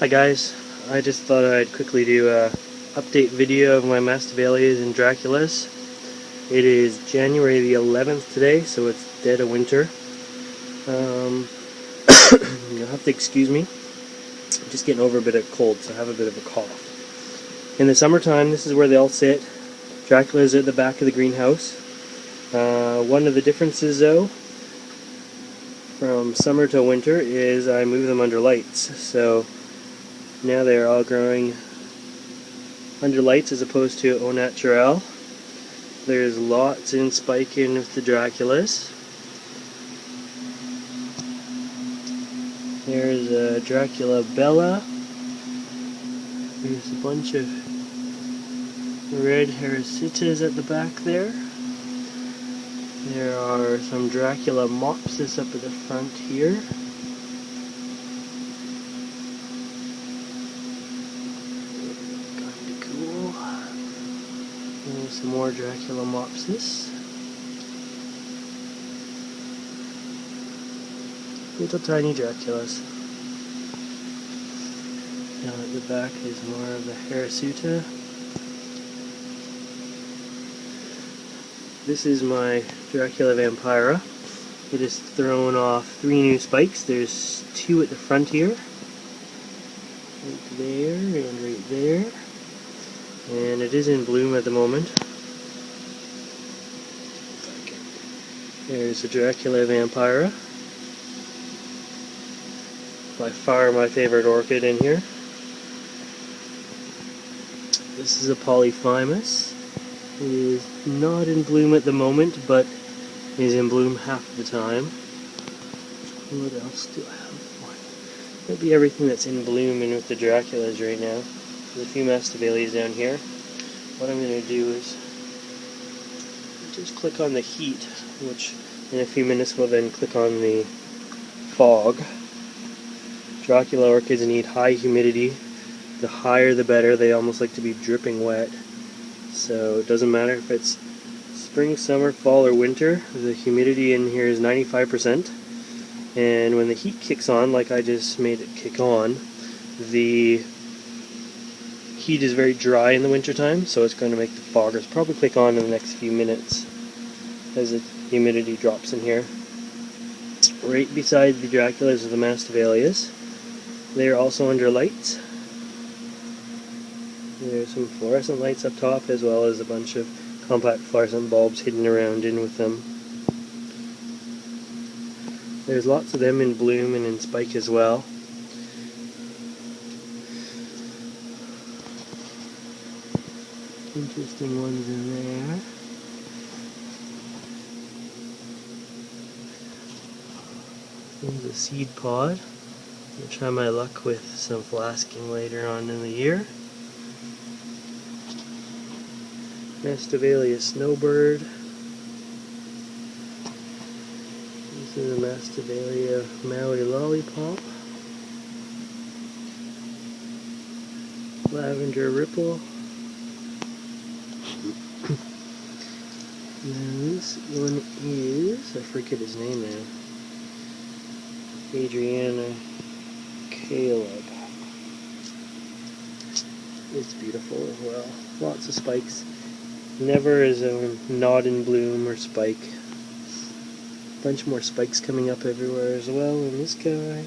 Hi guys, I just thought I'd quickly do a update video of my Masdevallias and Draculas. It is January the 11th today, so it's dead of winter. You'll have to excuse me. I'm just getting over a bit of cold, so I have a bit of a cough. In the summertime, this is where they all sit. Draculas are at the back of the greenhouse. One of the differences though, from summer to winter, is I move them under lights. So now they're all growing under lights as opposed to au naturel. There's lots in spike in with the Draculas. There's a Dracula Bella. There's a bunch of red Hericitas at the back there. There are some Dracula Mopsis up at the front here. Kinda cool. There's some more Dracula Mopsis. Little tiny Draculas. Down at the back is more of the Hirsuta. This is my Dracula Vampira. It has thrown off 3 new spikes. There's 2 at the front here. Right there and right there. And it is in bloom at the moment. There's the Dracula Vampira. By far my favorite orchid in here. This is a Polyphymus. It is not in bloom at the moment, but is in bloom half the time. What else do I have for you? Might be everything that's in bloom in with the Draculas right now. There's a few Masdevallias down here. What I'm going to do is just click on the heat, which in a few minutes will then click on the fog. Dracula orchids need high humidity. The higher the better. They almost like to be dripping wet. So it doesn't matter if it's spring, summer, fall, or winter. The humidity in here is 95%. And when the heat kicks on, like I just made it kick on, the heat is very dry in the wintertime, so it's going to make the foggers probably click on in the next few minutes as the humidity drops in here. Right beside the Draculas are the Masdevallias. They are also under lights. There's some fluorescent lights up top, as well as a bunch of compact fluorescent bulbs hidden around in with them. There's lots of them in bloom and in spike as well. Interesting ones in there. There's a seed pod. I'll try my luck with some flasking later on in the year. Masdevallia Snowbird. This is a Masdevallia Maui Lollipop. Lavender Ripple. And this one is, I forget his name now, Adriana Caleb. It's beautiful as well. Lots of spikes. Never is a not in bloom or spike. A bunch more spikes coming up everywhere as well in this guy.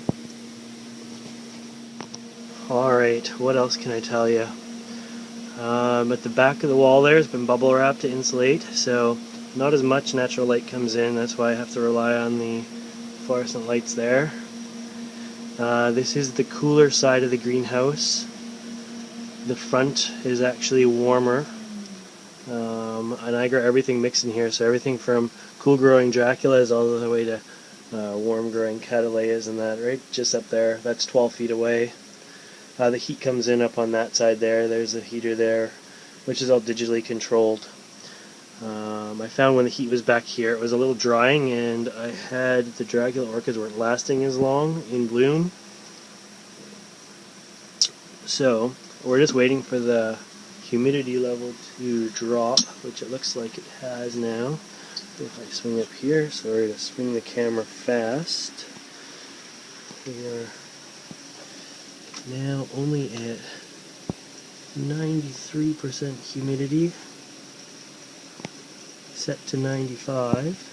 Alright, what else can I tell you? At the back of the wall there has been bubble wrapped to insulate, so not as much natural light comes in. That's why I have to rely on the fluorescent lights there. This is the cooler side of the greenhouse. The front is actually warmer. And I grow everything mixed in here, so everything from cool growing Draculas all the way to warm growing Cattleyas and that, right just up there. That's 12 feet away. The heat comes in up on that side there. There's a heater there, which is all digitally controlled. I found when the heat was back here, it was a little drying, and I had the Dracula orchids weren't lasting as long in bloom. So we're just waiting for the humidity level to drop, which it looks like it has now. If I swing up here, sorry to swing the camera fast. We are Now only at 93% humidity, set to 95.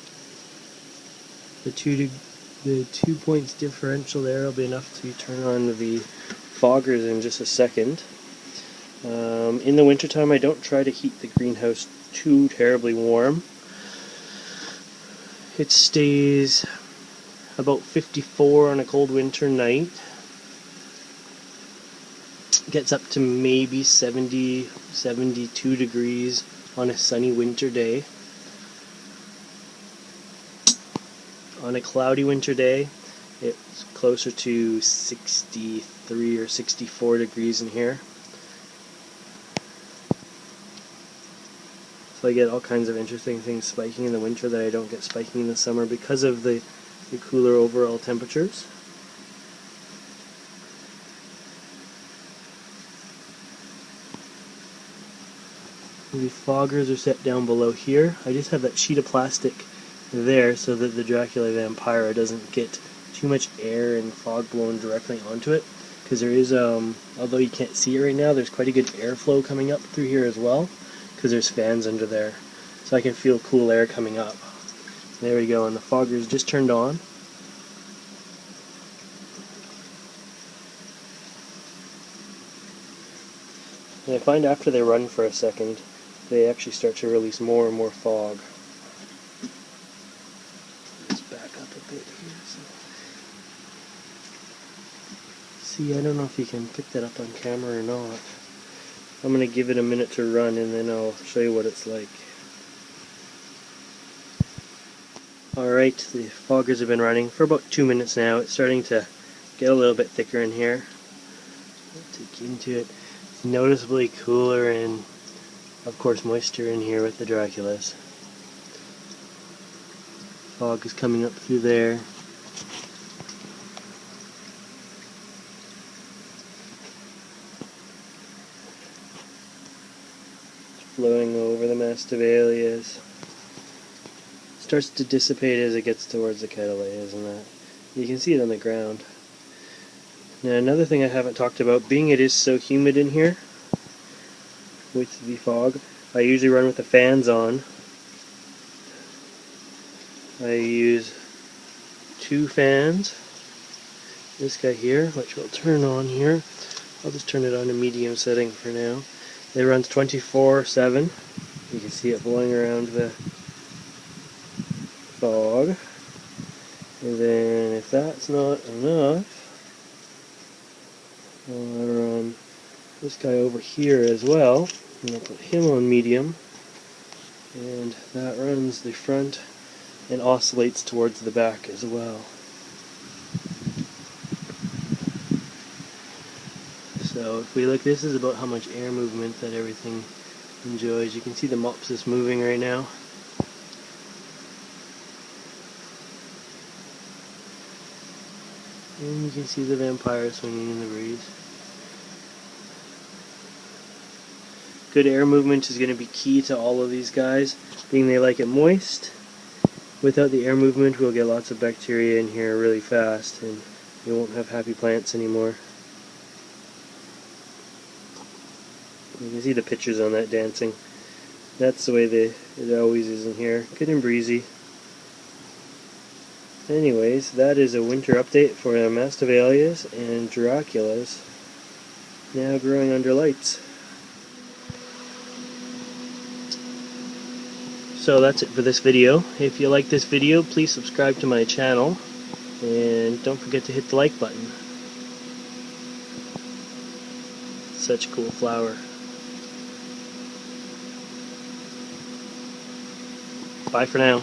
The 2 points differential there will be enough to turn on the foggers in just a second. In the wintertime, I don't try to heat the greenhouse too terribly warm. It stays about 54 on a cold winter night. Gets up to maybe 70, 72 degrees on a sunny winter day. On a cloudy winter day, it's closer to 63 or 64 degrees in here. So I get all kinds of interesting things spiking in the winter that I don't get spiking in the summer because of the cooler overall temperatures. The foggers are set down below here. I just have that sheet of plastic there so that the Dracula Vampira doesn't get too much air and fog blown directly onto it, because there is, although you can't see it right now, there's quite a good airflow coming up through here as well, because there's fans under there, so I can feel cool air coming up. There we go, and the fogger's just turned on. And I find after they run for a second, they actually start to release more and more fog. Let's back up a bit here. See, I don't know if you can pick that up on camera or not. I'm going to give it a minute to run and then I'll show you what it's like. Alright, the foggers have been running for about 2 minutes now. It's starting to get a little bit thicker in here. I'll take you into it. It's noticeably cooler and, of course, moisture in here with the Draculas. Fog is coming up through there. Flowing over the masdevallias. Starts to dissipate as it gets towards the cattleyas and that. You can see it on the ground. Now another thing I haven't talked about, being it is so humid in here with the fog, I usually run with the fans on. I use 2 fans. This guy here, which will turn on here. I'll just turn it on to medium setting for now. It runs 24/7. You can see it blowing around the fog. And then if that's not enough, I'll run this guy over here as well. And I'll put him on medium. And that runs the front and oscillates towards the back as well. So if we look, this is about how much air movement that everything enjoys. You can see the mopsis moving right now. And you can see the Vampira swinging in the breeze. Good air movement is going to be key to all of these guys, being they like it moist. Without the air movement, we'll get lots of bacteria in here really fast, and you won't have happy plants anymore. You can see the pictures on that dancing. That's the way it always is in here. Good and breezy. Anyways, that is a winter update for our masdevallias and Draculas, now growing under lights. So that's it for this video. If you like this video, please subscribe to my channel, and don't forget to hit the like button. Such a cool flower. Bye for now.